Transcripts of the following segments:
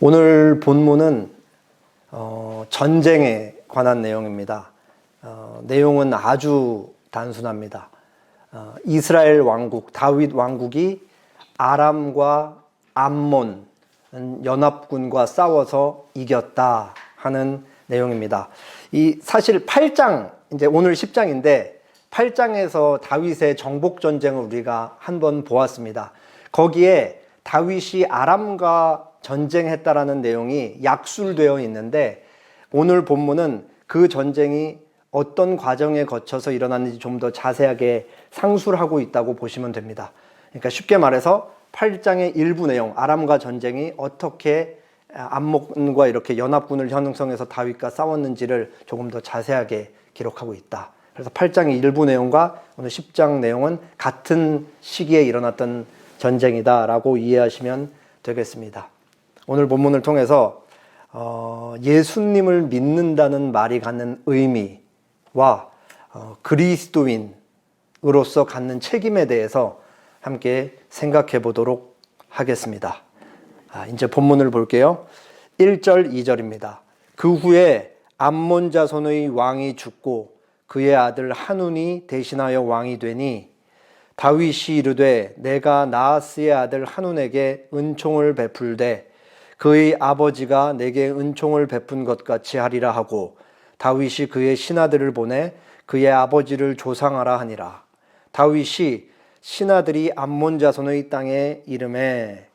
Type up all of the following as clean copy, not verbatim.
오늘 본문은 전쟁에 관한 내용입니다. 내용은 아주 단순합니다. 이스라엘 왕국, 다윗 왕국이 아람과 암몬 연합군과 싸워서 이겼다 하는 내용입니다. 사실 8장, 이제 오늘 10장인데 8장에서 다윗의 정복 전쟁을 우리가 한번 보았습니다. 거기에 다윗이 아람과 전쟁했다라는 내용이 약술되어 있는데 오늘 본문은 그 전쟁이 어떤 과정에 거쳐서 일어났는지 좀 더 자세하게 상술하고 있다고 보시면 됩니다. 그러니까 쉽게 말해서 8장의 일부 내용, 아람과 전쟁이 어떻게 암몬과 이렇게 연합군을 형성해서 다윗과 싸웠는지를 조금 더 자세하게 기록하고 있다. 그래서 8장의 일부 내용과 오늘 10장 내용은 같은 시기에 일어났던 전쟁이다라고 이해하시면 되겠습니다. 오늘 본문을 통해서 예수님을 믿는다는 말이 갖는 의미와 그리스도인으로서 갖는 책임에 대해서 함께 생각해 보도록 하겠습니다. 이제 본문을 볼게요. 1절, 2절입니다. 그 후에 암몬 자손의 왕이 죽고 그의 아들 한운이 대신하여 왕이 되니 다윗이 이르되 내가 나하스의 아들 한운에게 은총을 베풀되 그의 아버지가 내게 은총을 베푼 것 같이 하리라 하고 다윗이 그의 신하들을 보내 그의 아버지를 조상하라 하니라. 다윗이 신하들이 암몬 자손의 땅에 이름에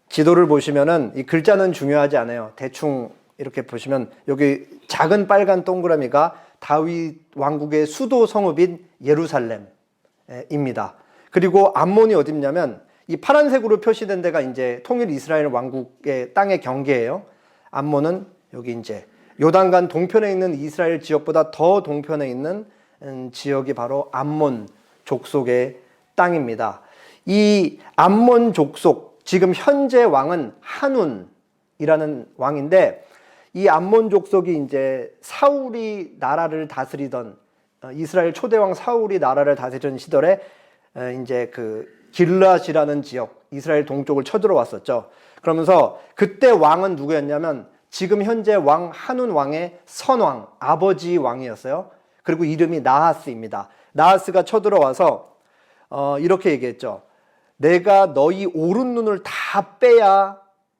지도를 보시면은 이 글자는 중요하지 않아요. 대충 이렇게 보시면 여기 작은 빨간 동그라미가 다윗 왕국의 수도 성읍인 예루살렘입니다. 그리고 암몬이 어디냐면 이 파란색으로 표시된 데가 이제 통일 이스라엘 왕국의 땅의 경계예요. 암몬은 여기 이제 요단강 동편에 있는 이스라엘 지역보다 더 동편에 있는 지역이 바로 암몬 족속의 땅입니다. 이 암몬 족속, 지금 현재 왕은 한운이라는 왕인데 이 암몬 족속이 이제 사울이 나라를 다스리던 이스라엘 초대왕 사울이 나라를 다스리던 시절에 이제 그 길앗이라는 지역, 이스라엘 동쪽을 쳐들어왔었죠. 그러면서 그때 왕은 누구였냐면 지금 현재 왕 한운 왕의 선왕, 아버지 왕이었어요. 그리고 이름이 나하스입니다. 나하스가 쳐들어와서 이렇게 얘기했죠. 내가 너희 오른 눈을 다 빼야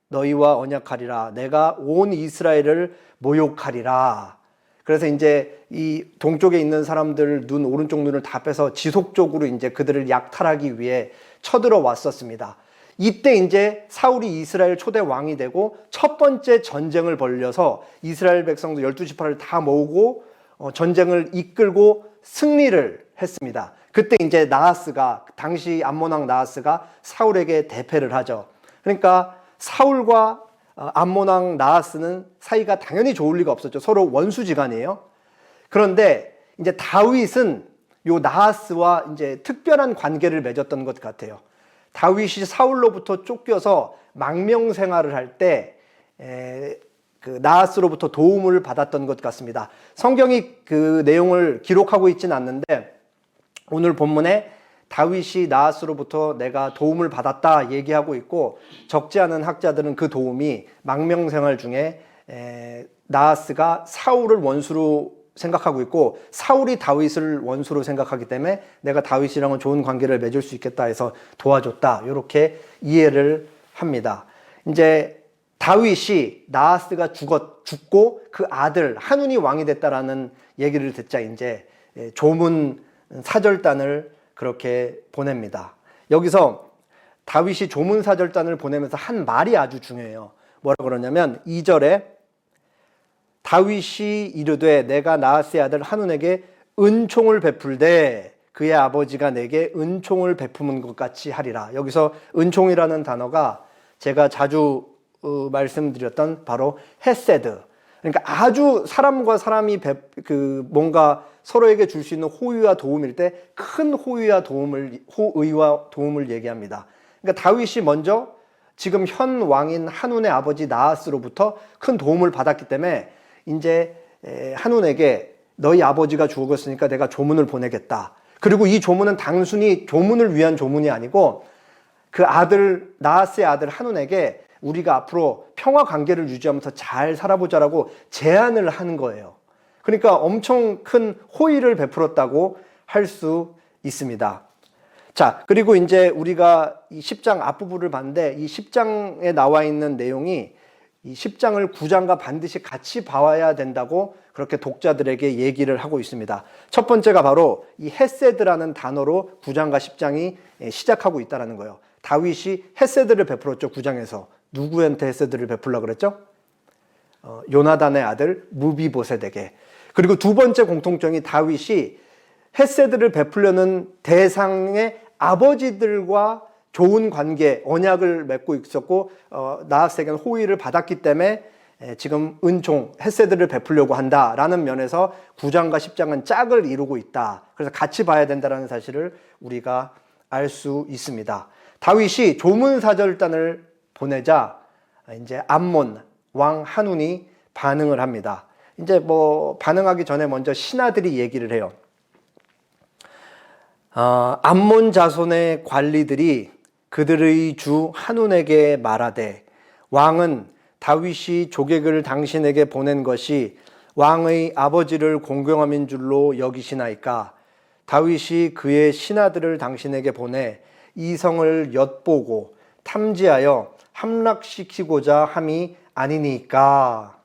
너희와 언약하리라. 내가 온 이스라엘을 모욕하리라. 그래서 이제 이 동쪽에 있는 사람들 오른쪽 눈을 다 빼서 지속적으로 이제 그들을 약탈하기 위해 쳐들어왔었습니다. 이때 이제 사울이 이스라엘 초대 왕이 되고 첫 번째 전쟁을 벌려서 이스라엘 백성들 12지파를 다 모으고 전쟁을 이끌고 승리를 했습니다. 그때 이제 나하스가, 당시 암몬 왕 나하스가 사울에게 대패를 하죠. 그러니까 사울과 암몬 왕 나하스는 사이가 당연히 좋을 리가 없었죠. 서로 원수지간이에요. 그런데 이제 다윗은 요 나하스와 이제 특별한 관계를 맺었던 것 같아요. 다윗이 사울로부터 쫓겨서 망명 생활을 할 때 그 나하스로부터 도움을 받았던 것 같습니다. 성경이 그 내용을 기록하고 있지는 않는데 오늘 본문에 다윗이 나하스로부터 내가 도움을 받았다 얘기하고 있고 적지 않은 학자들은 그 도움이 망명 생활 중에 나하스가 사울을 원수로 생각하고 있고 사울이 다윗을 원수로 생각하기 때문에 내가 다윗이랑은 좋은 관계를 맺을 수 있겠다 해서 도와줬다. 이렇게 이해를 합니다. 이제 다윗이 나하스가 죽고 그 아들 한운이 왕이 됐다라는 얘기를 듣자 이제 조문 사절단을 그렇게 보냅니다. 여기서 다윗이 조문 사절단을 보내면서 한 말이 아주 중요해요. 뭐라고 그러냐면 2절에 다윗이 이르되 내가 나하스의 아들 한운에게 은총을 베풀되 그의 아버지가 내게 은총을 베푸는 것 같이 하리라. 여기서 은총이라는 단어가 제가 자주 말씀드렸던 바로 헤세드. 그러니까 아주 사람과 사람이 뭔가 서로에게 줄 수 있는 호의와 도움일 때 큰 호의와 도움을 얘기합니다. 그러니까 다윗이 먼저 지금 현 왕인 한운의 아버지 나하스로부터 큰 도움을 받았기 때문에 이제 한운에게 너희 아버지가 죽었으니까 내가 조문을 보내겠다. 그리고 이 조문은 단순히 조문을 위한 조문이 아니고 그 아들 나하스의 아들 한운에게 우리가 앞으로 평화 관계를 유지하면서 잘 살아보자라고 제안을 하는 거예요. 그러니까 엄청 큰 호의를 베풀었다고 할 수 있습니다. 자, 그리고 이제 우리가 이 10장 앞부분을 봤는데 이 10장에 나와 있는 내용이 이 10장을 9장과 반드시 같이 봐야 된다고 그렇게 독자들에게 얘기를 하고 있습니다. 첫 번째가 바로 이 헤세드라는 단어로 9장과 10장이 시작하고 있다는 거예요. 다윗이 헤세드를 베풀었죠. 9장에서. 누구한테 헤세드를 베풀려고 그랬죠? 요나단의 아들 무비보셋에게. 그리고 두 번째 공통점이 다윗이 헤세드를 베풀려는 대상의 아버지들과 좋은 관계, 언약을 맺고 있었고 나핫에게는 호의를 받았기 때문에 지금 은총, 헤세드를 베풀려고 한다라는 면에서 9장과 10장은 짝을 이루고 있다. 그래서 같이 봐야 된다는 사실을 우리가 알 수 있습니다. 다윗이 조문사절단을 보내자 이제 암몬 왕 한운이 반응을 합니다. 이제 뭐 반응하기 전에 먼저 신하들이 얘기를 해요. 암몬 자손의 관리들이 그들의 주 한운에게 말하되 왕은 다윗이 조객을 당신에게 보낸 것이 왕의 아버지를 공경함인 줄로 여기시나이까? 다윗이 그의 신하들을 당신에게 보내 이 성을 엿보고 탐지하여 함락시키고자 함이 아니니까.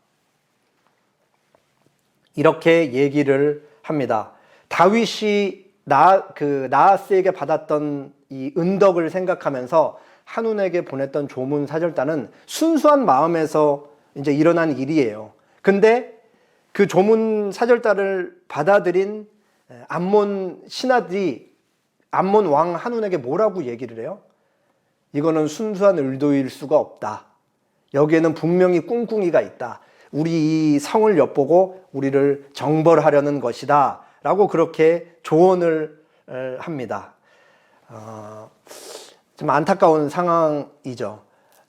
이렇게 얘기를 합니다. 다윗이 나하스에게 받았던 이 은덕을 생각하면서 한운에게 보냈던 조문 사절단은 순수한 마음에서 이제 일어난 일이에요. 근데 그 조문 사절단을 받아들인 암몬 신하들이 암몬 왕 한운에게 뭐라고 얘기를 해요? 이거는 순수한 의도일 수가 없다. 여기에는 분명히 꿍꿍이가 있다. 우리 이 성을 엿보고 우리를 정벌하려는 것이다. 라고 그렇게 조언을 합니다. 좀 안타까운 상황이죠.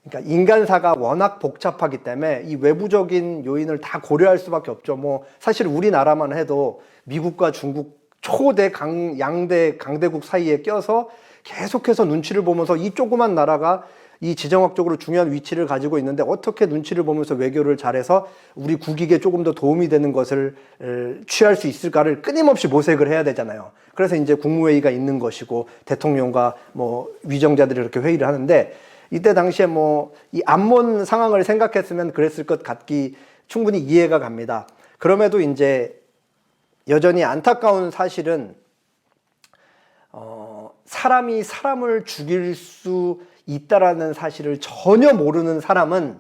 그러니까 인간사가 워낙 복잡하기 때문에 이 외부적인 요인을 다 고려할 수밖에 없죠. 뭐 사실 우리나라만 해도 미국과 중국 초대 양대 강대국 사이에 껴서 계속해서 눈치를 보면서 이 조그만 나라가 이 지정학적으로 중요한 위치를 가지고 있는데 어떻게 눈치를 보면서 외교를 잘해서 우리 국익에 조금 더 도움이 되는 것을 취할 수 있을까를 끊임없이 모색을 해야 되잖아요. 그래서 이제 국무회의가 있는 것이고 대통령과 뭐 위정자들이 이렇게 회의를 하는데 이때 당시에 뭐 이 암몬 상황을 생각했으면 그랬을 것 같기 충분히 이해가 갑니다. 그럼에도 이제 여전히 안타까운 사실은 사람이 사람을 죽일 수 있다라는 사실을 전혀 모르는 사람은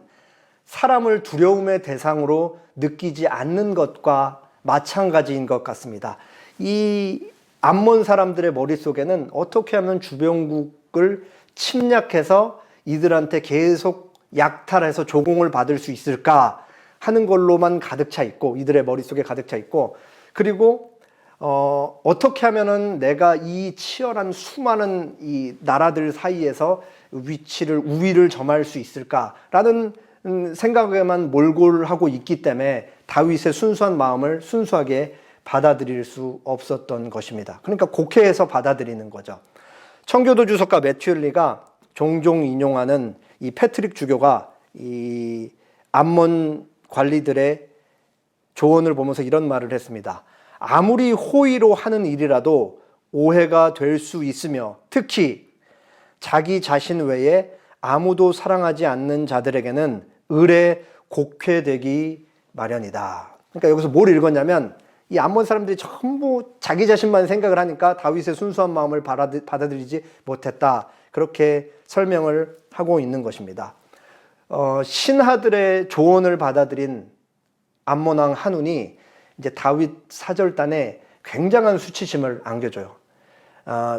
사람을 두려움의 대상으로 느끼지 않는 것과 마찬가지인 것 같습니다. 이 암몬 사람들의 머릿속에는 어떻게 하면 주변국을 침략해서 이들한테 계속 약탈해서 조공을 받을 수 있을까 하는 걸로만 가득 차 있고 이들의 머릿속에 가득 차 있고 그리고 어떻게 하면은 내가 이 치열한 수많은 이 나라들 사이에서 우위를 점할 수 있을까라는 생각에만 몰골하고 있기 때문에 다윗의 순수한 마음을 순수하게 받아들일 수 없었던 것입니다. 그러니까 곡해해서 받아들이는 거죠. 청교도 주석가 매튜 헨리가 종종 인용하는 이 패트릭 주교가 이 암몬 관리들의 조언을 보면서 이런 말을 했습니다. 아무리 호의로 하는 일이라도 오해가 될 수 있으며 특히 자기 자신 외에 아무도 사랑하지 않는 자들에게는 을에 곡해되기 마련이다. 그러니까 여기서 뭘 읽었냐면 이 암몬 사람들이 전부 자기 자신만 생각을 하니까 다윗의 순수한 마음을 받아들이지 못했다. 그렇게 설명을 하고 있는 것입니다. 신하들의 조언을 받아들인 암몬 왕 한운이 이제 다윗 사절단에 굉장한 수치심을 안겨줘요.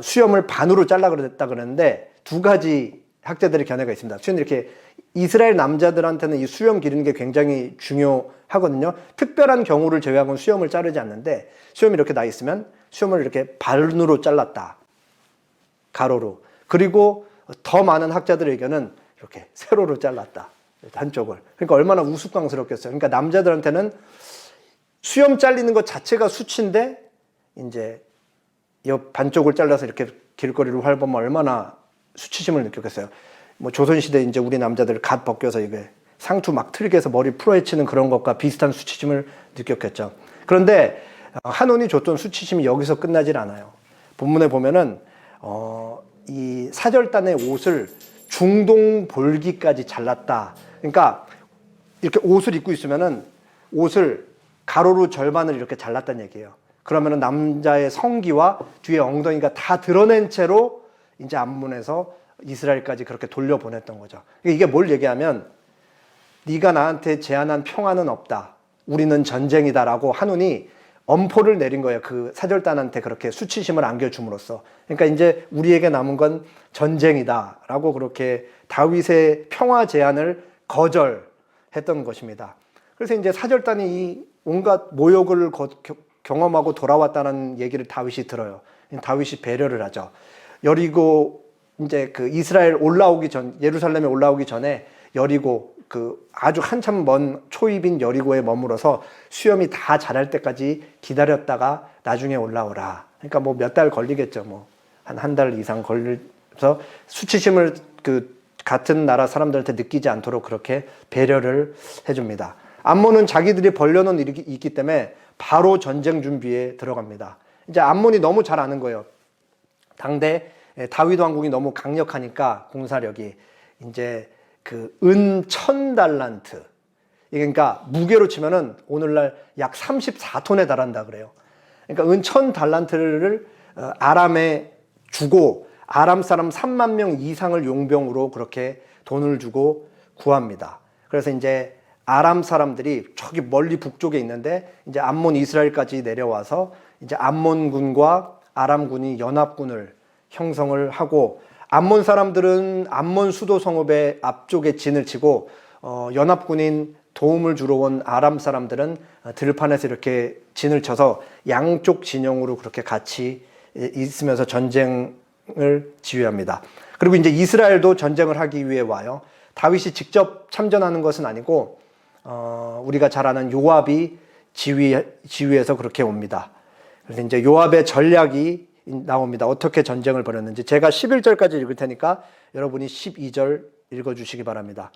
수염을 반으로 잘라 그랬다 그러는데 두 가지 학자들의 견해가 있습니다. 이렇게 이스라엘 남자들한테는 이 수염 기르는 게 굉장히 중요하거든요. 특별한 경우를 제외하고는 수염을 자르지 않는데 수염이 이렇게 나 있으면 수염을 이렇게 반으로 잘랐다. 가로로. 그리고 더 많은 학자들의 의견은 이렇게 세로로 잘랐다. 한쪽을. 그러니까 얼마나 우스꽝스럽겠어요. 그러니까 남자들한테는 수염 잘리는 것 자체가 수치인데 이제 옆 반쪽을 잘라서 이렇게 길거리로 활보면 얼마나 수치심을 느꼈겠어요. 뭐 조선시대 이제 우리 남자들 갓 벗겨서 이게 상투 막 틀게 해서 머리 풀어헤치는 그런 것과 비슷한 수치심을 느꼈겠죠. 그런데 한온이 줬던 수치심이 여기서 끝나질 않아요. 본문에 보면은 이 사절단의 옷을 중동 볼기까지 잘랐다. 그러니까 이렇게 옷을 입고 있으면은 옷을 가로로 절반을 이렇게 잘랐다는 얘기예요. 그러면은 남자의 성기와 뒤에 엉덩이가 다 드러낸 채로 이제 암몬에서 이스라엘까지 그렇게 돌려보냈던 거죠. 이게 뭘 얘기하면 네가 나한테 제안한 평화는 없다. 우리는 전쟁이다라고 한온이 엄포를 내린 거예요. 그 사절단한테 그렇게 수치심을 안겨줌으로써. 그러니까 이제 우리에게 남은 건 전쟁이다라고 그렇게 다윗의 평화 제안을 거절했던 것입니다. 그래서 이제 사절단이 이 온갖 모욕을 경험하고 돌아왔다는 얘기를 다윗이 들어요. 다윗이 배려를 하죠. 여리고 이제 그 이스라엘 예루살렘에 올라오기 전에 여리고 그 아주 한참 먼 초입인 여리고에 머물어서 수염이 다 자랄 때까지 기다렸다가 나중에 올라오라. 그러니까 뭐 몇 달 걸리겠죠. 뭐 한 달 이상 걸려서 수치심을 그 같은 나라 사람들한테 느끼지 않도록 그렇게 배려를 해줍니다. 암몬은 자기들이 벌려놓은 일이 있기 때문에 바로 전쟁 준비에 들어갑니다. 이제 암몬이 너무 잘 아는 거예요. 당대 다윗 왕국이 너무 강력하니까 공사력이 이제 그 은 1000달란트. 그러니까 무게로 치면은 오늘날 약 34톤에 달한다 그래요. 그러니까 은 1000달란트를 아람에 주고 아람 사람 3만 명 이상을 용병으로 그렇게 돈을 주고 구합니다. 그래서 이제 아람 사람들이 저기 멀리 북쪽에 있는데 이제 암몬 이스라엘까지 내려와서 이제 암몬군과 아람군이 연합군을 형성을 하고 암몬 사람들은 암몬 수도 성읍의 앞쪽에 진을 치고 연합군인 도움을 주러 온 아람 사람들은 들판에서 이렇게 진을 쳐서 양쪽 진영으로 그렇게 같이 있으면서 전쟁을 지휘합니다. 그리고 이제 이스라엘도 전쟁을 하기 위해 와요. 다윗이 직접 참전하는 것은 아니고 우리가 잘 아는 요압이 지휘해서 그렇게 옵니다. 그래서 이제 요압의 전략이 나옵니다. 어떻게 전쟁을 벌였는지. 제가 11절까지 읽을 테니까 여러분이 12절 읽어주시기 바랍니다.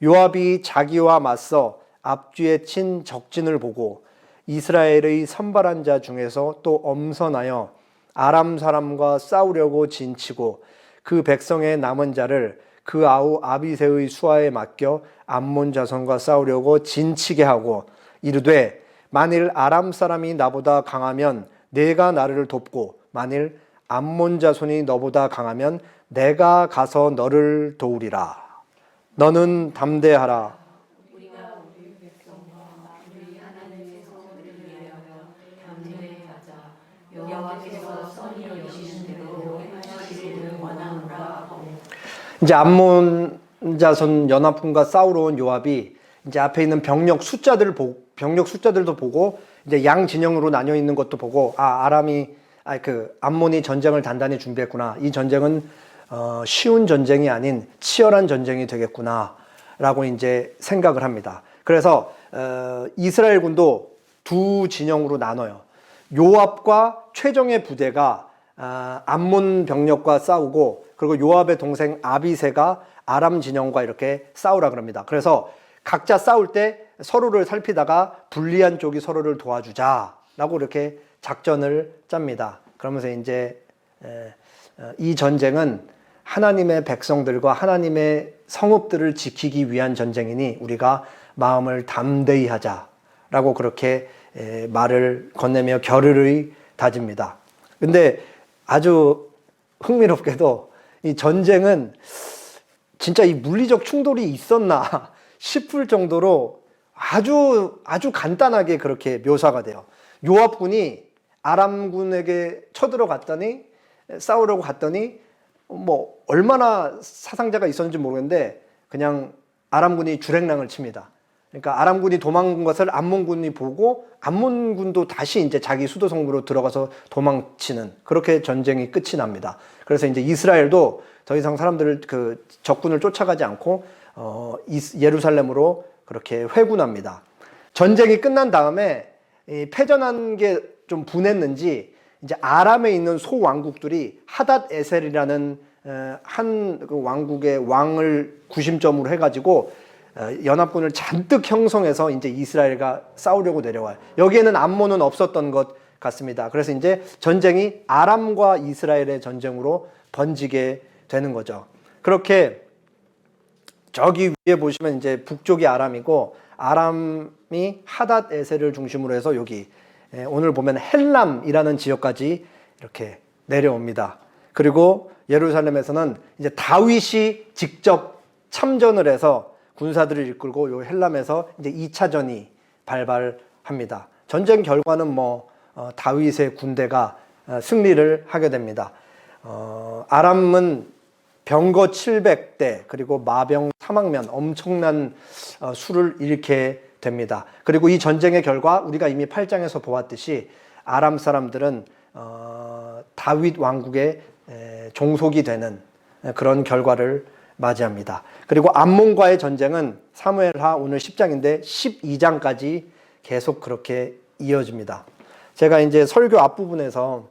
요압이 자기와 맞서 앞뒤에 친 적진을 보고 이스라엘의 선발한 자 중에서 또 엄선하여 아람 사람과 싸우려고 진치고 그 백성의 남은 자를 그 아우 아비새의 수하에 맡겨 암몬 자손과 싸우려고 진치게 하고 이르되 만일 아람 사람이 나보다 강하면 내가 나를 돕고 만일 암몬 자손이 너보다 강하면 내가 가서 너를 도우리라. 너는 담대하라. 우리가 우리 백성과 우리 하나님의 소원을 위하여 담대하자. 여호와께서 선히 여기시는 대로 행하시기를 원하노라 하고. 이제 암몬 자손 연합군과 싸우러 온 요압이 이제 앞에 있는 병력 숫자들도 보고 이제 양 진영으로 나뉘어 있는 것도 보고 암몬이 전쟁을 단단히 준비했구나. 이 전쟁은 쉬운 전쟁이 아닌 치열한 전쟁이 되겠구나 라고 이제 생각을 합니다. 그래서 이스라엘 군도 두 진영으로 나눠요. 요압과 최정예 부대가 암몬 병력과 싸우고 그리고 요압의 동생 아비새가 아람 진영과 이렇게 싸우라 그럽니다. 그래서 각자 싸울 때 서로를 살피다가 불리한 쪽이 서로를 도와주자라고 이렇게 작전을 짭니다. 그러면서 이제 이 전쟁은 하나님의 백성들과 하나님의 성읍들을 지키기 위한 전쟁이니 우리가 마음을 담대히 하자라고 그렇게 말을 건네며 결의를 다집니다. 근데 아주 흥미롭게도 이 전쟁은 진짜 이 물리적 충돌이 있었나 싶을 정도로 아주 간단하게 그렇게 묘사가 돼요. 요압군이 아람군에게 쳐들어갔더니 싸우려고 갔더니 뭐 얼마나 사상자가 있었는지 모르겠는데 그냥 아람군이 주랭랑을 칩니다. 그러니까 아람군이 도망간 것을 암몬군이 보고 암몬군도 다시 이제 자기 수도 성읍으로 들어가서 도망치는 그렇게 전쟁이 끝이 납니다. 그래서 이제 이스라엘도 더 이상 사람들을 그 적군을 쫓아가지 않고 예루살렘으로 그렇게 회군합니다. 전쟁이 끝난 다음에 패전한 게 좀 분했는지 이제 아람에 있는 소왕국들이 하닷 에셀이라는 한 그 왕국의 왕을 구심점으로 해가지고 연합군을 잔뜩 형성해서 이제 이스라엘과 싸우려고 내려와요. 여기에는 암몬은 없었던 것 같습니다. 그래서 이제 전쟁이 아람과 이스라엘의 전쟁으로 번지게 되는 거죠. 그렇게 저기 위에 보시면 이제 북쪽이 아람이고, 아람이 하닷 에셀을 중심으로 해서 여기 오늘 보면 헬람이라는 지역까지 이렇게 내려옵니다. 그리고 예루살렘에서는 이제 다윗이 직접 참전을 해서 군사들을 이끌고 요 헬람에서 이제 2차전이 발발합니다. 전쟁 결과는 다윗의 군대가 승리를 하게 됩니다. 아람은 병거 700대 그리고 마병 3만명, 엄청난 수를 잃게 됩니다. 그리고 이 전쟁의 결과 우리가 이미 8장에서 보았듯이 아람 사람들은 다윗 왕국의 종속이 되는 그런 결과를 맞이합니다. 그리고 암몬과의 전쟁은 사무엘하 오늘 10장인데 12장까지 계속 그렇게 이어집니다. 제가 이제 설교 앞부분에서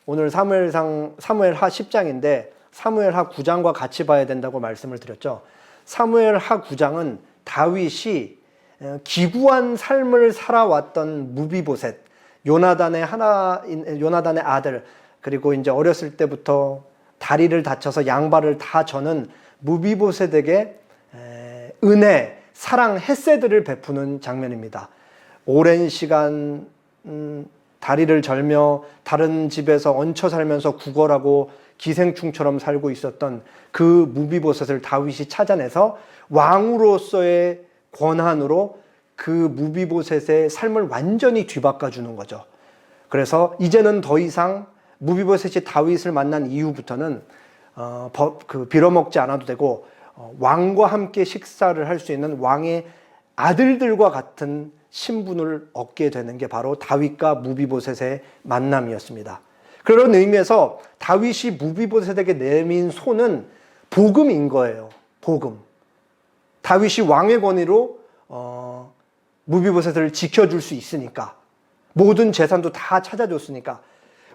오늘 사무엘하 10장인데 사무엘하 9장과 같이 봐야 된다고 말씀을 드렸죠. 사무엘하 9장은 다윗이 기구한 삶을 살아왔던 무비보셋, 요나단의 아들, 그리고 이제 어렸을 때부터 다리를 다쳐서 양발을 다 저는 무비보셋에게 은혜, 사랑, 헤세드를 베푸는 장면입니다. 오랜 시간 다리를 절며 다른 집에서 얹혀 살면서 구걸하고 기생충처럼 살고 있었던 그 무비보셋을 다윗이 찾아내서 왕으로서의 권한으로 그 무비보셋의 삶을 완전히 뒤바꿔 주는 거죠. 그래서 이제는 더 이상 무비보셋이 다윗을 만난 이후부터는 빌어먹지 않아도 되고 왕과 함께 식사를 할 수 있는 왕의 아들들과 같은 신분을 얻게 되는 게 바로 다윗과 무비보셋의 만남이었습니다. 그런 의미에서 다윗이 무비보셋에게 내민 손은 복음인 거예요. 복음. 다윗이 왕의 권위로 무비보셋을 지켜줄 수 있으니까, 모든 재산도 다 찾아줬으니까.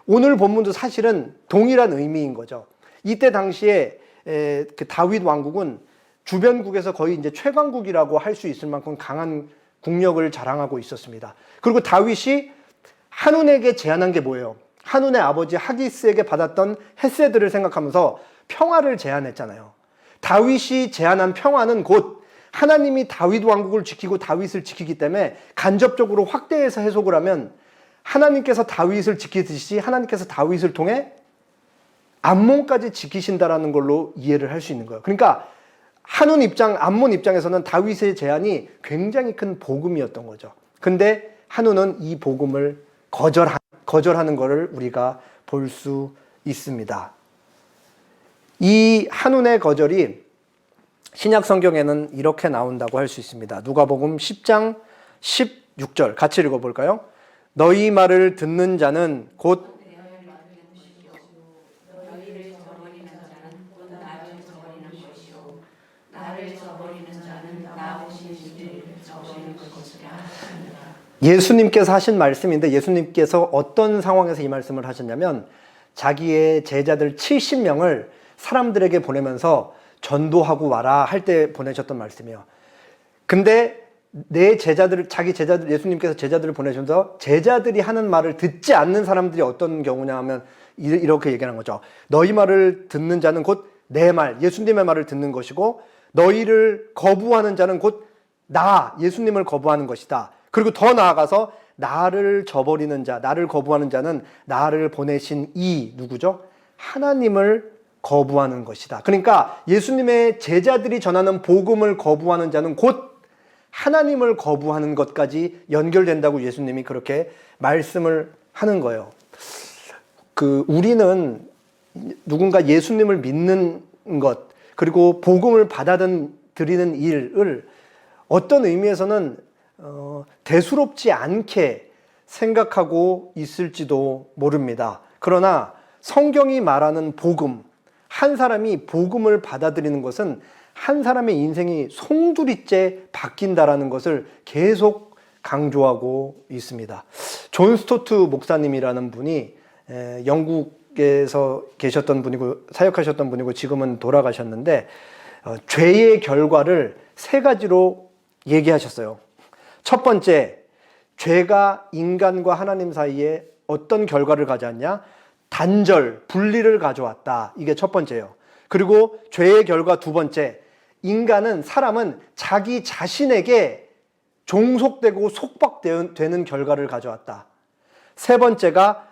오늘 본문도 사실은 동일한 의미인 거죠. 이때 당시에 그 다윗 왕국은 주변국에서 거의 이제 최강국이라고 할 수 있을 만큼 강한 국력을 자랑하고 있었습니다. 그리고 다윗이 한운에게 제안한 게 뭐예요? 한운의 아버지 하기스에게 받았던 헤세드를 생각하면서 평화를 제안했잖아요. 다윗이 제안한 평화는 곧 하나님이 다윗 왕국을 지키고 다윗을 지키기 때문에 간접적으로 확대해서 해석을 하면 하나님께서 다윗을 지키듯이 하나님께서 다윗을 통해 암몬까지 지키신다라는 걸로 이해를 할 수 있는 거예요. 그러니까 암몬 입장에서는 다윗의 제안이 굉장히 큰 복음이었던 거죠. 근데 한운은 이 복음을 거절하는 것을 우리가 볼 수 있습니다. 이 한운의 거절이 신약 성경에는 이렇게 나온다고 할 수 있습니다. 누가복음 10장 16절 같이 읽어볼까요? 너희 말을 듣는 자는 곧 예수님께서 하신 말씀인데, 예수님께서 어떤 상황에서 이 말씀을 하셨냐면 자기의 제자들 70명을 사람들에게 보내면서 전도하고 와라 할 때 보내셨던 말씀이에요. 근데 예수님께서 제자들을 보내셔서 제자들이 하는 말을 듣지 않는 사람들이 어떤 경우냐 하면 이렇게 얘기하는 거죠. 너희 말을 듣는 자는 곧 내 말, 예수님의 말을 듣는 것이고, 너희를 거부하는 자는 곧 나, 예수님을 거부하는 것이다. 그리고 더 나아가서 나를 저버리는 자, 나를 거부하는 자는 나를 보내신 누구죠? 하나님을 거부하는 것이다. 그러니까 예수님의 제자들이 전하는 복음을 거부하는 자는 곧 하나님을 거부하는 것까지 연결된다고 예수님이 그렇게 말씀을 하는 거예요. 우리는 누군가 예수님을 믿는 것, 그리고 복음을 받아들이는 일을 어떤 의미에서는 대수롭지 않게 생각하고 있을지도 모릅니다. 그러나 성경이 말하는 복음, 한 사람이 복음을 받아들이는 것은 한 사람의 인생이 송두리째 바뀐다라는 것을 계속 강조하고 있습니다. 존 스토트 목사님이라는 분이 영국 미국에서 계셨던 분이고 사역하셨던 분이고 지금은 돌아가셨는데 죄의 결과를 세 가지로 얘기하셨어요. 첫 번째, 죄가 인간과 하나님 사이에 어떤 결과를 가져왔냐? 단절, 분리를 가져왔다. 이게 첫 번째예요. 그리고 죄의 결과 두 번째, 사람은 자기 자신에게 종속되고 속박되는 결과를 가져왔다. 세 번째가,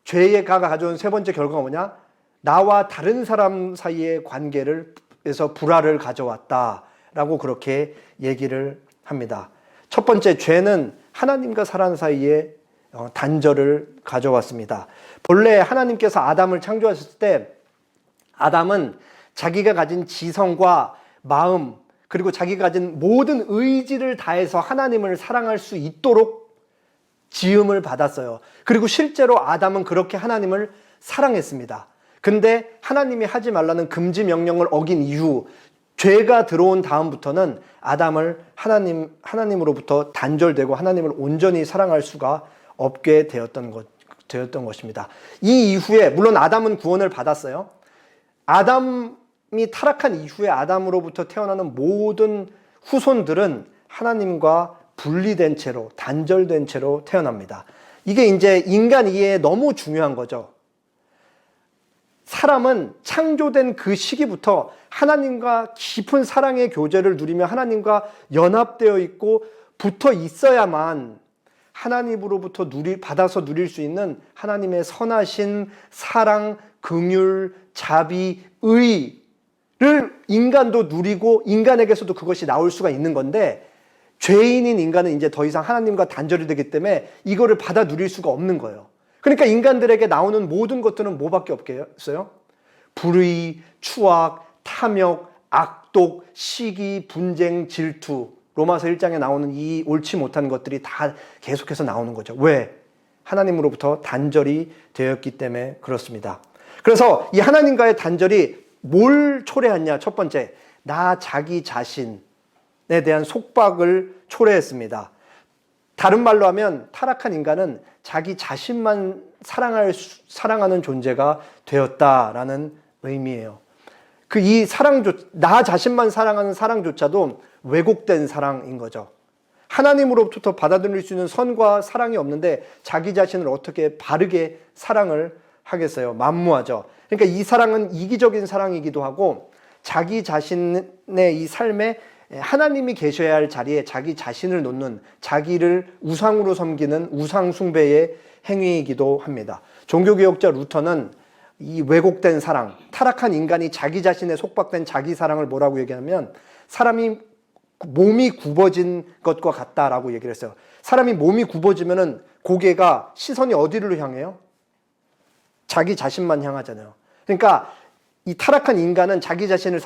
죄의 가가 가져온 세 번째 결과가 뭐냐? 나와 다른 사람 사이의 관계에서 불화를 가져왔다라고 그렇게 얘기를 합니다. 첫 번째, 죄는 하나님과 사람 사이에 단절을 가져왔습니다. 본래 하나님께서 아담을 창조하셨을 때 아담은 자기가 가진 지성과 마음, 그리고 자기가 가진 모든 의지를 다해서 하나님을 사랑할 수 있도록 지음을 받았어요. 그리고 실제로 아담은 그렇게 하나님을 사랑했습니다. 근데 하나님이 하지 말라는 금지 명령을 어긴 이후 죄가 들어온 다음부터는 아담을 하나님으로부터 단절되고 하나님을 온전히 사랑할 수가 없게 되었던 것입니다. 이 이후에 물론 아담은 구원을 받았어요. 아담이 타락한 이후에 아담으로부터 태어나는 모든 후손들은 하나님과 분리된 채로, 단절된 채로 태어납니다. 이게 이제 인간 이해에 너무 중요한 거죠. 사람은 창조된 그 시기부터 하나님과 깊은 사랑의 교제를 누리며 하나님과 연합되어 있고 붙어 있어야만 하나님으로부터 받아서 누릴 수 있는 하나님의 선하신 사랑, 긍휼, 자비, 의를 인간도 누리고 인간에게서도 그것이 나올 수가 있는 건데, 죄인인 인간은 이제 더 이상 하나님과 단절이 되기 때문에 이거를 받아 누릴 수가 없는 거예요. 그러니까 인간들에게 나오는 모든 것들은 뭐밖에 없겠어요? 불의, 추악, 탐욕, 악독, 시기, 분쟁, 질투. 로마서 1장에 나오는 이 옳지 못한 것들이 다 계속해서 나오는 거죠. 왜? 하나님으로부터 단절이 되었기 때문에 그렇습니다. 그래서 이 하나님과의 단절이 뭘 초래했냐? 첫 번째, 나 자기 자신에 대한 속박을 초래했습니다. 다른 말로 하면 타락한 인간은 자기 자신만 사랑하는 존재가 되었다라는 의미예요. 나 자신만 사랑하는 사랑조차도 왜곡된 사랑인 거죠. 하나님으로부터 받아들일 수 있는 선과 사랑이 없는데 자기 자신을 어떻게 바르게 사랑을 하겠어요? 만무하죠. 그러니까 이 사랑은 이기적인 사랑이기도 하고 자기 자신의 이 삶에 하나님이 계셔야 할 자리에 자기 자신을 놓는, 자기를 우상으로 섬기는 우상 숭배의 행위이기도 합니다. 종교개혁자 루터는 이 왜곡된 사랑, 타락한 인간이 자기 자신에 속박된 자기 사랑을 뭐라고 얘기하면 사람이 몸이 굽어진 것과 같다라고 얘기를 했어요. 사람이 몸이 굽어지면은 고개가, 시선이 어디로 향해요? 자기 자신만 향하잖아요. 그러니까 이 타락한 인간은 자기 자신을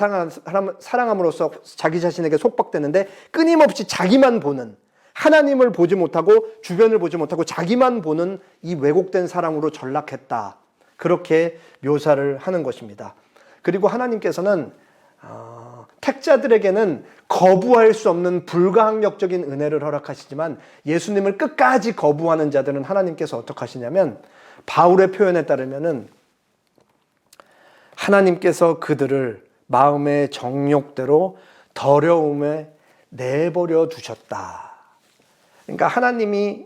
사랑함으로써 자기 자신에게 속박되는데 끊임없이 자기만 보는, 하나님을 보지 못하고 주변을 보지 못하고 자기만 보는 이 왜곡된 사랑으로 전락했다. 그렇게 묘사를 하는 것입니다. 그리고 하나님께서는 택자들에게는 거부할 수 없는 불가항력적인 은혜를 허락하시지만 예수님을 끝까지 거부하는 자들은 하나님께서 어떻게 하시냐면, 바울의 표현에 따르면은 하나님께서 그들을 마음의 정욕대로 더러움에 내버려 두셨다. 그러니까 하나님이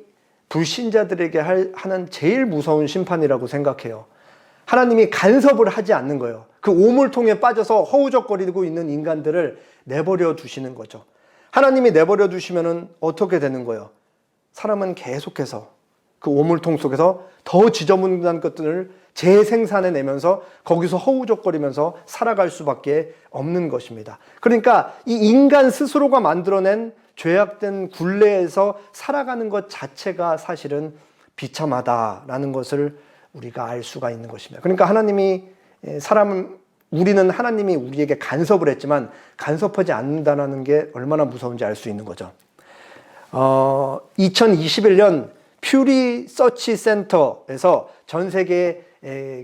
불신자들에게 하는 제일 무서운 심판이라고 생각해요. 하나님이 간섭을 하지 않는 거예요. 그 오물통에 빠져서 허우적거리고 있는 인간들을 내버려 두시는 거죠. 하나님이 내버려 두시면은 어떻게 되는 거예요? 사람은 계속해서 그 오물통 속에서 더 지저분한 것들을 재생산해내면서 거기서 허우적거리면서 살아갈 수밖에 없는 것입니다. 그러니까 이 인간 스스로가 만들어낸 죄악된 굴레에서 살아가는 것 자체가 사실은 비참하다라는 것을 우리가 알 수가 있는 것입니다. 그러니까 우리는 하나님이 우리에게 간섭을 했지만 간섭하지 않는다는 게 얼마나 무서운지 알 수 있는 거죠. 2021년 퓨리 서치 센터에서 전 세계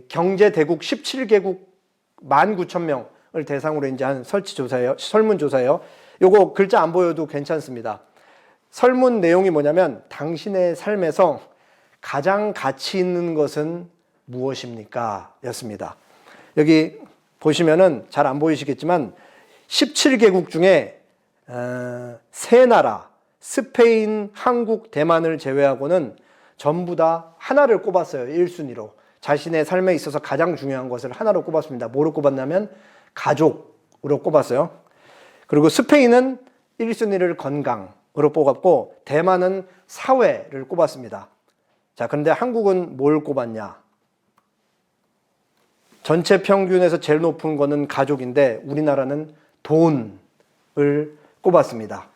경제 대국 17개국 19,000명을 대상으로 이제 한 설문조사예요. 요거 글자 안 보여도 괜찮습니다. 설문 내용이 뭐냐면, 당신의 삶에서 가장 가치 있는 것은 무엇입니까? 였습니다. 여기 보시면은 잘 안 보이시겠지만 17개국 중에 세 나라, 스페인, 한국, 대만을 제외하고는 전부 다 하나를 꼽았어요. 1순위로. 자신의 삶에 있어서 가장 중요한 것을 하나로 꼽았습니다. 뭐로 꼽았냐면 가족으로 꼽았어요. 그리고 스페인은 1순위를 건강으로 꼽았고 대만은 사회를 꼽았습니다. 자, 그런데 한국은 뭘 꼽았냐? 전체 평균에서 제일 높은 거는 가족인데 우리나라는 돈을 꼽았습니다.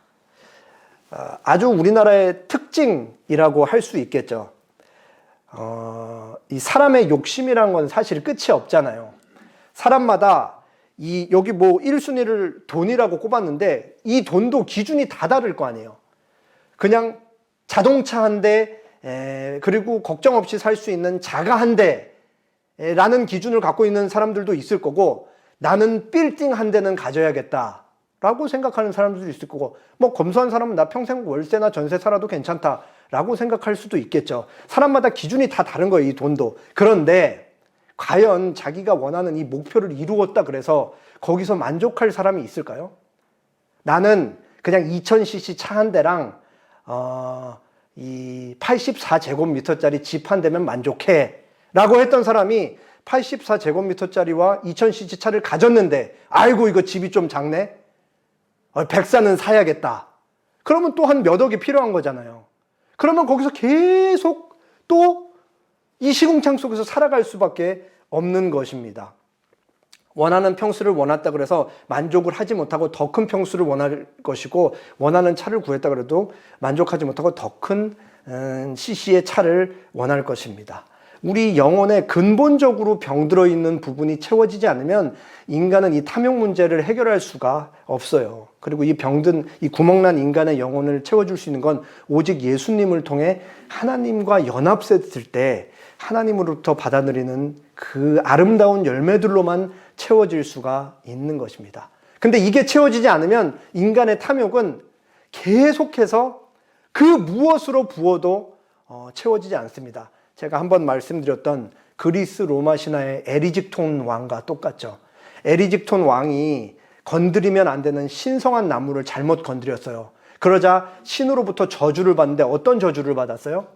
아주 우리나라의 특징이라고 할 수 있겠죠. 이 사람의 욕심이란 건 사실 끝이 없잖아요. 사람마다 여기 뭐 1순위를 돈이라고 꼽았는데 이 돈도 기준이 다 다를 거 아니에요. 그냥 자동차 한 대, 그리고 걱정 없이 살 수 있는 자가 한 대라는 기준을 갖고 있는 사람들도 있을 거고, 나는 빌딩 한 대는 가져야겠다 라고 생각하는 사람들도 있을 거고, 뭐 검소한 사람은 나 평생 월세나 전세 살아도 괜찮다 라고 생각할 수도 있겠죠. 사람마다 기준이 다 다른 거예요, 이 돈도. 그런데 과연 자기가 원하는 이 목표를 이루었다 그래서 거기서 만족할 사람이 있을까요? 나는 그냥 2000cc 차 한 대랑 이 84제곱미터짜리 집 한 대면 만족해 라고 했던 사람이 84제곱미터짜리와 2000cc 차를 가졌는데, 아이고 이거 집이 좀 작네, 백사는 사야겠다. 그러면 또 한 몇 억이 필요한 거잖아요. 그러면 거기서 계속 또 이 시궁창 속에서 살아갈 수밖에 없는 것입니다. 원하는 평수를 원했다 그래서 만족을 하지 못하고 더 큰 평수를 원할 것이고, 원하는 차를 구했다 그래도 만족하지 못하고 더 큰 cc의 차를 원할 것입니다. 우리 영혼에 근본적으로 병들어 있는 부분이 채워지지 않으면 인간은 이 탐욕 문제를 해결할 수가 없어요. 그리고 이 병든, 이 구멍난 인간의 영혼을 채워줄 수 있는 건 오직 예수님을 통해 하나님과 연합됐을 때 하나님으로부터 받아들이는 그 아름다운 열매들로만 채워질 수가 있는 것입니다. 근데 이게 채워지지 않으면 인간의 탐욕은 계속해서 그 무엇으로 부어도 채워지지 않습니다. 제가 한번 말씀드렸던 그리스 로마 신화의 에리직톤 왕과 똑같죠. 에리직톤 왕이 건드리면 안 되는 신성한 나무를 잘못 건드렸어요. 그러자 신으로부터 저주를 받는데 어떤 저주를 받았어요?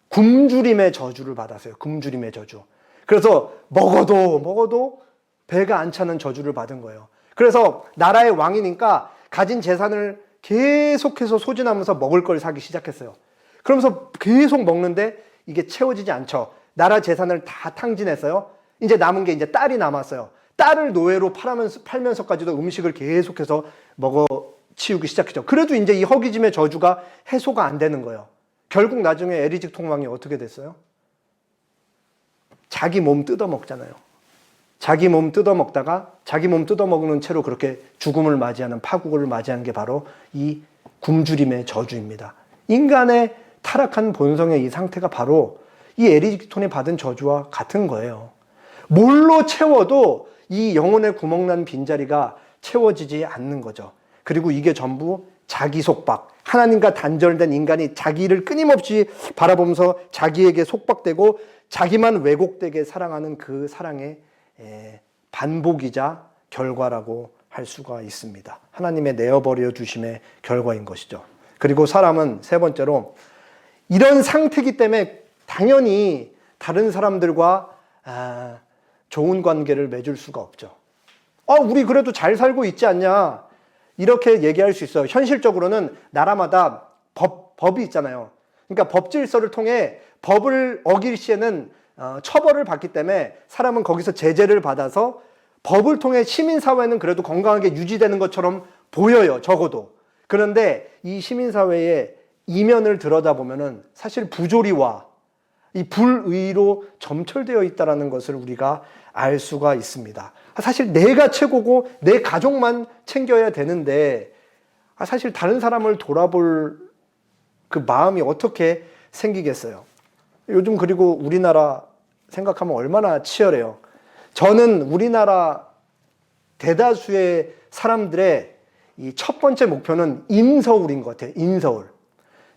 굶주림의 저주를 받았어요. 굶주림의 저주. 그래서 먹어도 배가 안 차는 저주를 받은 거예요. 그래서 나라의 왕이니까 가진 재산을 계속해서 소진하면서 먹을 걸 사기 시작했어요. 그러면서 계속 먹는데 이게 채워지지 않죠. 나라 재산을 다 탕진했어요. 이제 남은 게 이제 딸이 남았어요. 딸을 노예로 팔면서까지도 음식을 계속해서 먹어 치우기 시작했죠. 그래도 이제 이 허기짐의 저주가 해소가 안 되는 거예요. 결국 나중에 에리직톤 왕이 어떻게 됐어요? 자기 몸 뜯어먹잖아요. 자기 몸 뜯어먹다가 자기 몸 뜯어먹는 채로 그렇게 죽음을 맞이하는, 파국을 맞이하는 게 바로 이 굶주림의 저주입니다. 인간의 타락한 본성의 이 상태가 바로 이 에리직톤이 받은 저주와 같은 거예요. 뭘로 채워도 이 영혼의 구멍난 빈자리가 채워지지 않는 거죠. 그리고 이게 전부 자기 속박, 하나님과 단절된 인간이 자기를 끊임없이 바라보면서 자기에게 속박되고 자기만 왜곡되게 사랑하는 그 사랑의 반복이자 결과라고 할 수가 있습니다. 하나님의 내어버려 두심의 결과인 것이죠. 그리고 사람은 세 번째로 이런 상태이기 때문에 당연히 다른 사람들과 좋은 관계를 맺을 수가 없죠. 우리 그래도 잘 살고 있지 않냐, 이렇게 얘기할 수 있어요. 현실적으로는 나라마다 법이 있잖아요. 그러니까 법 질서를 통해 법을 어길 시에는 처벌을 받기 때문에 사람은 거기서 제재를 받아서 법을 통해 시민사회는 그래도 건강하게 유지되는 것처럼 보여요, 적어도. 그런데 이 시민사회의 이면을 들여다보면은 사실 부조리와 이 불의로 점철되어 있다는 것을 우리가 알 수가 있습니다. 사실 내가 최고고 내 가족만 챙겨야 되는데 사실 다른 사람을 돌아볼 그 마음이 어떻게 생기겠어요? 요즘 그리고 우리나라 생각하면 얼마나 치열해요. 저는 우리나라 대다수의 사람들의 이 첫 번째 목표는 인서울인 것 같아요. 인서울.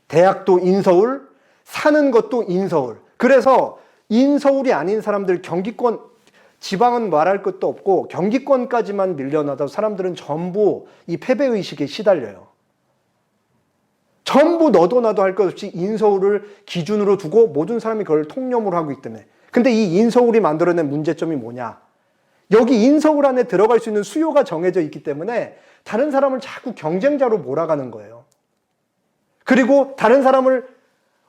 대학도 인서울, 사는 것도 인서울. 그래서 인서울이 아닌 사람들, 경기권, 지방은 말할 것도 없고 경기권까지만 밀려나도 사람들은 전부 이 패배의식에 시달려요. 전부 너도 나도 할 것 없이 인서울을 기준으로 두고 모든 사람이 그걸 통념으로 하고 있기 때문에. 근데 이 인서울이 만들어낸 문제점이 뭐냐? 여기 인서울 안에 들어갈 수 있는 수요가 정해져 있기 때문에 다른 사람을 자꾸 경쟁자로 몰아가는 거예요. 그리고 다른 사람을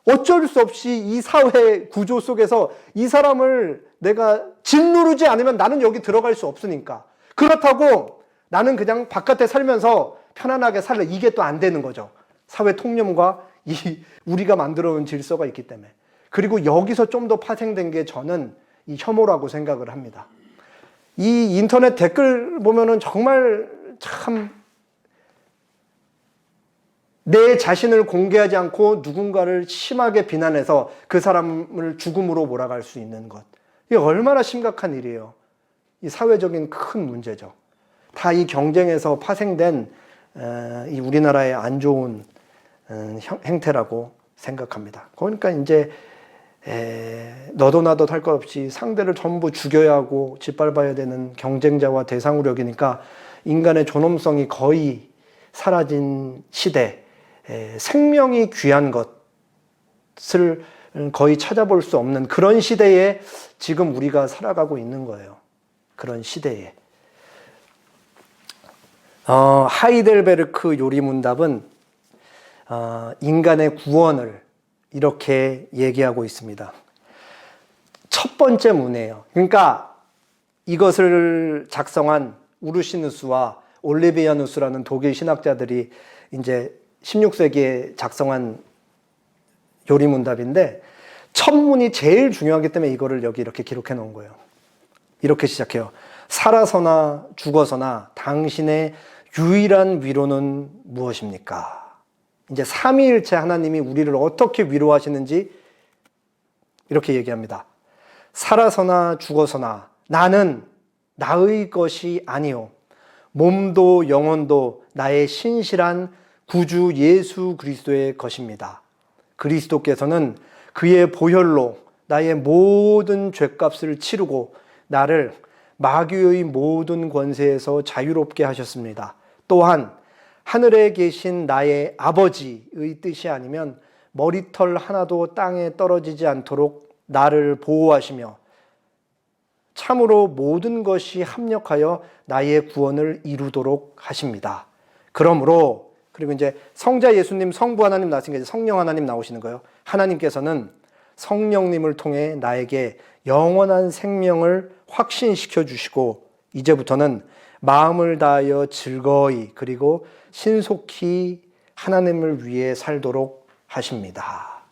어쩔 수 없이 이 사회 구조 속에서 이 사람을 내가 짓누르지 않으면 나는 여기 들어갈 수 없으니까. 그렇다고 나는 그냥 바깥에 살면서 편안하게 살래. 이게 또 안 되는 거죠. 사회 통념과 우리가 만들어 놓은 질서가 있기 때문에. 그리고 여기서 좀 더 파생된 게 저는 이 혐오라고 생각을 합니다. 이 인터넷 댓글 보면은 정말 참 내 자신을 공개하지 않고 누군가를 심하게 비난해서 그 사람을 죽음으로 몰아갈 수 있는 것. 이게 얼마나 심각한 일이에요. 이 사회적인 큰 문제죠. 다 이 경쟁에서 파생된 이 우리나라의 안 좋은 행태라고 생각합니다. 그러니까 이제 너도 나도 할 것 없이 상대를 전부 죽여야 하고 짓밟아야 되는 경쟁자와 대상으로 여기니까 인간의 존엄성이 거의 사라진 시대, 생명이 귀한 것을 거의 찾아볼 수 없는 그런 시대에 지금 우리가 살아가고 있는 거예요. 그런 시대에. 하이델베르크 요리문답은 인간의 구원을 이렇게 얘기하고 있습니다. 첫 번째 문이에요. 그러니까 이것을 작성한 우르시누스와 올리비아누스라는 독일 신학자들이 이제 16세기에 작성한 요리문답인데 첫 문이 제일 중요하기 때문에 이거를 여기 이렇게 기록해 놓은 거예요. 이렇게 시작해요. 살아서나 죽어서나 당신의 유일한 위로는 무엇입니까? 이제 삼위일체 하나님이 우리를 어떻게 위로하시는지 이렇게 얘기합니다. 살아서나 죽어서나 나는 나의 것이 아니요 몸도 영혼도 나의 신실한 구주 예수 그리스도의 것입니다. 그리스도께서는 그의 보혈로 나의 모든 죄값을 치르고 나를 마귀의 모든 권세에서 자유롭게 하셨습니다. 또한 하늘에 계신 나의 아버지의 뜻이 아니면 머리털 하나도 땅에 떨어지지 않도록 나를 보호하시며 참으로 모든 것이 합력하여 나의 구원을 이루도록 하십니다. 그러므로 그리고 이제 성자 예수님, 성부 하나님 나왔으니까 이제 성령 하나님 나오시는 거예요. 하나님께서는 성령님을 통해 나에게 영원한 생명을 확신시켜 주시고 이제부터는 마음을 다하여 즐거이 그리고 신속히 하나님을 위해 살도록 하십니다.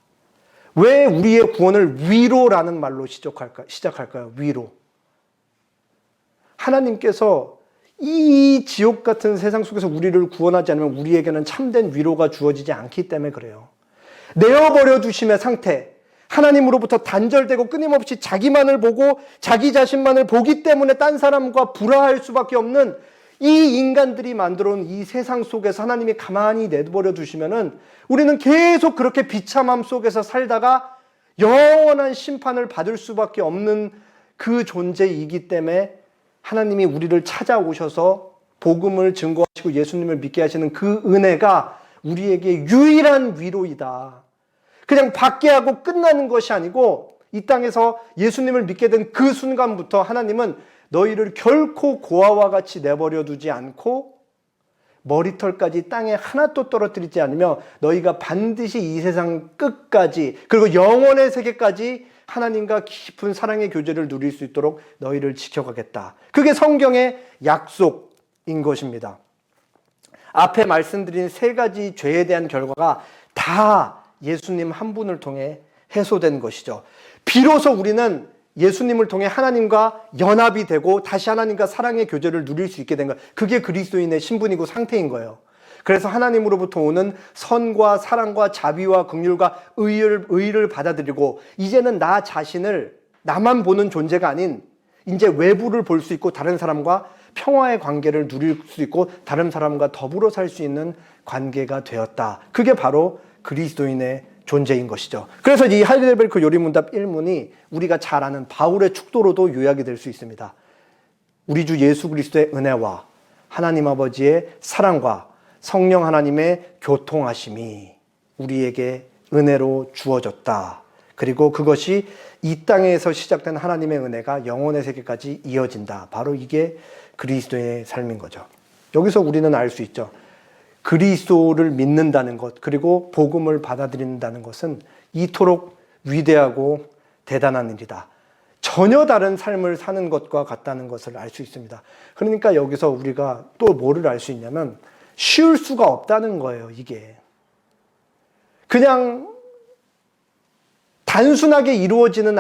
왜 우리의 구원을 위로라는 말로 시작할까요? 위로. 하나님께서 이 지옥 같은 세상 속에서 우리를 구원하지 않으면 우리에게는 참된 위로가 주어지지 않기 때문에 그래요. 내어버려 두심의 상태, 하나님으로부터 단절되고 끊임없이 자기만을 보고 자기 자신만을 보기 때문에 딴 사람과 불화할 수밖에 없는 이 인간들이 만들어 놓은 이 세상 속에서 하나님이 가만히 내버려 두시면은 우리는 계속 그렇게 비참함 속에서 살다가 영원한 심판을 받을 수밖에 없는 그 존재이기 때문에 하나님이 우리를 찾아오셔서 복음을 증거하시고 예수님을 믿게 하시는 그 은혜가 우리에게 유일한 위로이다. 그냥 받게 하고 끝나는 것이 아니고 이 땅에서 예수님을 믿게 된 그 순간부터 하나님은 너희를 결코 고아와 같이 내버려 두지 않고 머리털까지 땅에 하나도 떨어뜨리지 않으며 너희가 반드시 이 세상 끝까지 그리고 영원의 세계까지 하나님과 깊은 사랑의 교제를 누릴 수 있도록 너희를 지켜가겠다. 그게 성경의 약속인 것입니다. 앞에 말씀드린 세 가지 죄에 대한 결과가 다 예수님 한 분을 통해 해소된 것이죠. 비로소 우리는 예수님을 통해 하나님과 연합이 되고 다시 하나님과 사랑의 교제를 누릴 수 있게 된 거예요. 그게 그리스도인의 신분이고 상태인 거예요. 그래서 하나님으로부터 오는 선과 사랑과 자비와 긍휼과 의를 받아들이고 이제는 나 자신을 나만 보는 존재가 아닌 이제 외부를 볼 수 있고 다른 사람과 평화의 관계를 누릴 수 있고 다른 사람과 더불어 살 수 있는 관계가 되었다. 그게 바로 그리스도인의 존재인 것이죠. 그래서 이 하이델베르크 요리문답 1문이 우리가 잘 아는 바울의 축도로도 요약이 될 수 있습니다. 우리 주 예수 그리스도의 은혜와 하나님 아버지의 사랑과 성령 하나님의 교통하심이 우리에게 은혜로 주어졌다. 그리고 그것이 이 땅에서 시작된 하나님의 은혜가 영혼의 세계까지 이어진다. 바로 이게 그리스도의 삶인 거죠. 여기서 우리는 알 수 있죠. 그리스도를 믿는다는 것, 그리고 복음을 받아들인다는 것은 이토록 위대하고 대단한 일이다. 전혀 다른 삶을 사는 것과 같다는 것을 알 수 있습니다. 그러니까 여기서 우리가 또 뭐를 알 수 있냐면 쉬울 수가 없다는 거예요, 이게. 그냥 단순하게 이루어지는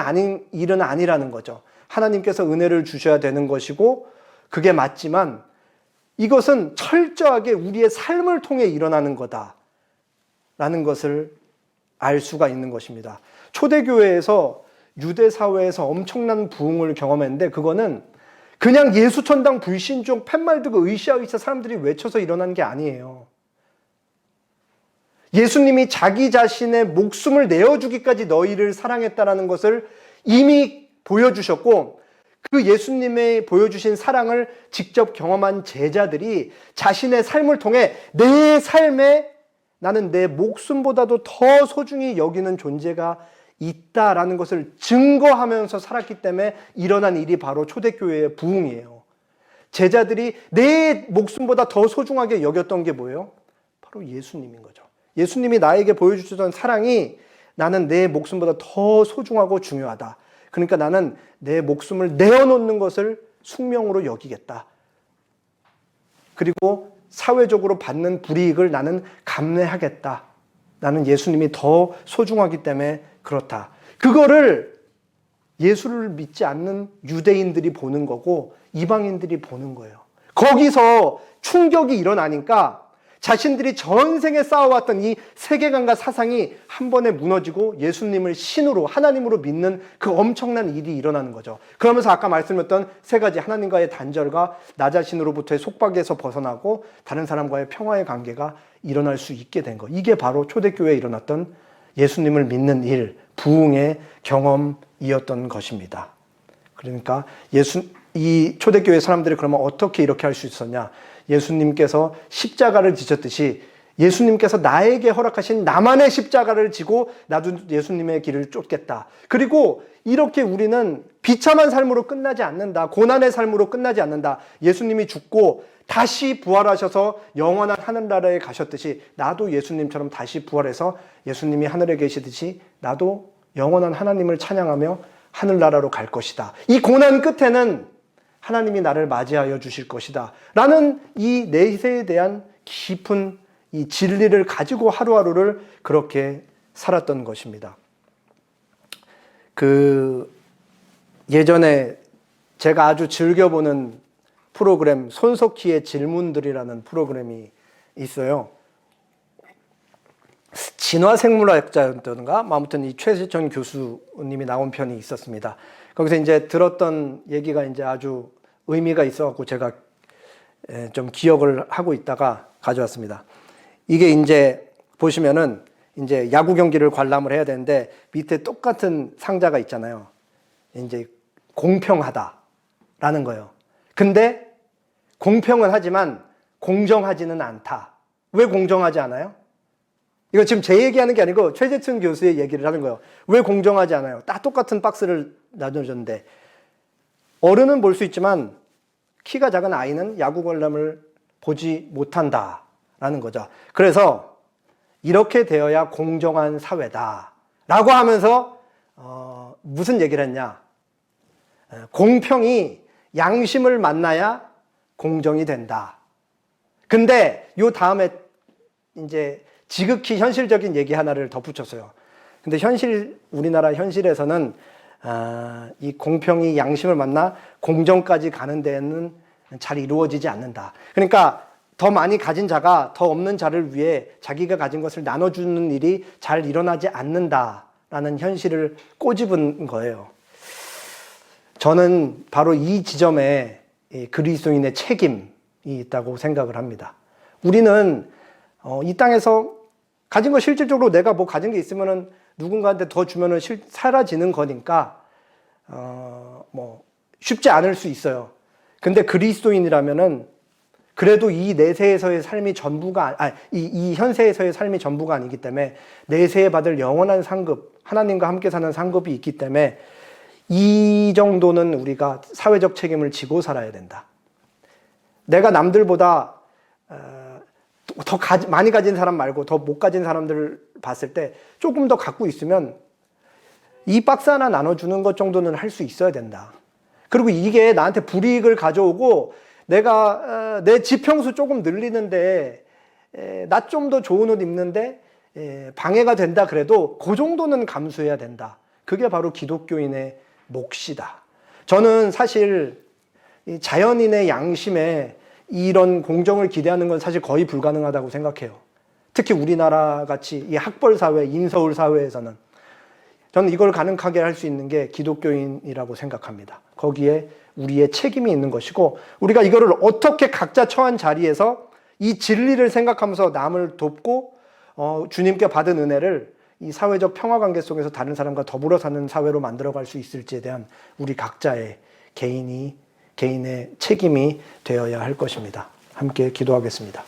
일은 아니라는 거죠. 하나님께서 은혜를 주셔야 되는 것이고 그게 맞지만 이것은 철저하게 우리의 삶을 통해 일어나는 거다라는 것을 알 수가 있는 것입니다. 초대교회에서 유대사회에서 엄청난 부흥을 경험했는데 그거는 그냥 예수천당 불신종 팻말들고 으쌰으쌰 사람들이 외쳐서 일어난 게 아니에요. 예수님이 자기 자신의 목숨을 내어주기까지 너희를 사랑했다라는 것을 이미 보여주셨고 그 예수님의 보여주신 사랑을 직접 경험한 제자들이 자신의 삶을 통해 내 삶에 나는 내 목숨보다도 더 소중히 여기는 존재가 있다라는 것을 증거하면서 살았기 때문에 일어난 일이 바로 초대교회의 부흥이에요. 제자들이 내 목숨보다 더 소중하게 여겼던 게 뭐예요? 바로 예수님인 거죠. 예수님이 나에게 보여주셨던 사랑이 나는 내 목숨보다 더 소중하고 중요하다. 그러니까 나는 내 목숨을 내어놓는 것을 숙명으로 여기겠다. 그리고 사회적으로 받는 불이익을 나는 감내하겠다. 나는 예수님이 더 소중하기 때문에 그렇다. 그거를 예수를 믿지 않는 유대인들이 보는 거고 이방인들이 보는 거예요. 거기서 충격이 일어나니까 자신들이 전생에 쌓아왔던 이 세계관과 사상이 한 번에 무너지고 예수님을 신으로 하나님으로 믿는 그 엄청난 일이 일어나는 거죠. 그러면서 아까 말씀드렸던 세 가지 하나님과의 단절과 나 자신으로부터의 속박에서 벗어나고 다른 사람과의 평화의 관계가 일어날 수 있게 된 거. 이게 바로 초대교회에 일어났던 예수님을 믿는 일, 부흥의 경험이었던 것입니다. 그러니까 이 초대교회 사람들이 그러면 어떻게 이렇게 할 수 있었냐? 예수님께서 십자가를 지셨듯이 예수님께서 나에게 허락하신 나만의 십자가를 지고 나도 예수님의 길을 쫓겠다. 그리고 이렇게 우리는 비참한 삶으로 끝나지 않는다. 고난의 삶으로 끝나지 않는다. 예수님이 죽고 다시 부활하셔서 영원한 하늘나라에 가셨듯이 나도 예수님처럼 다시 부활해서 예수님이 하늘에 계시듯이 나도 영원한 하나님을 찬양하며 하늘나라로 갈 것이다. 이 고난 끝에는 하나님이 나를 맞이하여 주실 것이다. 라는 이 내세에 대한 깊은 이 진리를 가지고 하루하루를 그렇게 살았던 것입니다. 예전에 제가 아주 즐겨보는 프로그램 손석희의 질문들이라는 프로그램이 있어요. 진화생물학자였던가 아무튼 이 최세천 교수님이 나온 편이 있었습니다. 거기서 이제 들었던 얘기가 이제 아주 의미가 있어갖고 제가 좀 기억을 하고 있다가 가져왔습니다. 이게 이제 보시면은 이제 야구 경기를 관람을 해야 되는데 밑에 똑같은 상자가 있잖아요. 이제 공평하다라는 거예요. 근데 공평은 하지만 공정하지는 않다. 왜 공정하지 않아요? 이거 지금 제 얘기하는 게 아니고 최재춘 교수의 얘기를 하는 거예요. 왜 공정하지 않아요? 다 똑같은 박스를 나눠줬는데 어른은 볼 수 있지만 키가 작은 아이는 야구 관람을 보지 못한다라는 거죠. 그래서 이렇게 되어야 공정한 사회다 라고 하면서 무슨 얘기를 했냐? 공평이 양심을 만나야 공정이 된다. 근데 요 다음에 이제 지극히 현실적인 얘기 하나를 덧붙였어요. 근데 우리나라 현실에서는 이 공평이 양심을 만나 공정까지 가는 데는 잘 이루어지지 않는다. 그러니까 더 많이 가진 자가 더 없는 자를 위해 자기가 가진 것을 나눠주는 일이 잘 일어나지 않는다라는 현실을 꼬집은 거예요. 저는 바로 이 지점에 그리스도인의 책임이 있다고 생각을 합니다. 우리는 이 땅에서 가진 거 실질적으로 내가 뭐 가진 게 있으면은 누군가한테 더 주면은 사라지는 거니까 뭐 쉽지 않을 수 있어요. 근데 그리스도인이라면은 그래도 이 내세에서의 삶이 전부가 이 현세에서의 삶이 전부가 아니기 때문에 내세에 받을 영원한 상급, 하나님과 함께 사는 상급이 있기 때문에 이 정도는 우리가 사회적 책임을 지고 살아야 된다. 내가 남들보다 더 많이 가진 사람 말고 더 못 가진 사람들을 봤을 때 조금 더 갖고 있으면 이 박스 하나 나눠주는 것 정도는 할 수 있어야 된다. 그리고 이게 나한테 불이익을 가져오고 내가 내 지평수 조금 늘리는데 나 좀 더 좋은 옷 입는데 방해가 된다 그래도 그 정도는 감수해야 된다. 그게 바로 기독교인의 몫이다. 저는 사실 자연인의 양심에 이런 공정을 기대하는 건 사실 거의 불가능하다고 생각해요. 특히 우리나라 같이 이 학벌 사회, 인서울 사회에서는 저는 이걸 가능하게 할 수 있는 게 기독교인이라고 생각합니다. 거기에 우리의 책임이 있는 것이고 우리가 이거를 어떻게 각자 처한 자리에서 이 진리를 생각하면서 남을 돕고 주님께 받은 은혜를 이 사회적 평화관계 속에서 다른 사람과 더불어 사는 사회로 만들어갈 수 있을지에 대한 우리 각자의 개인의 책임이 되어야 할 것입니다. 함께 기도하겠습니다.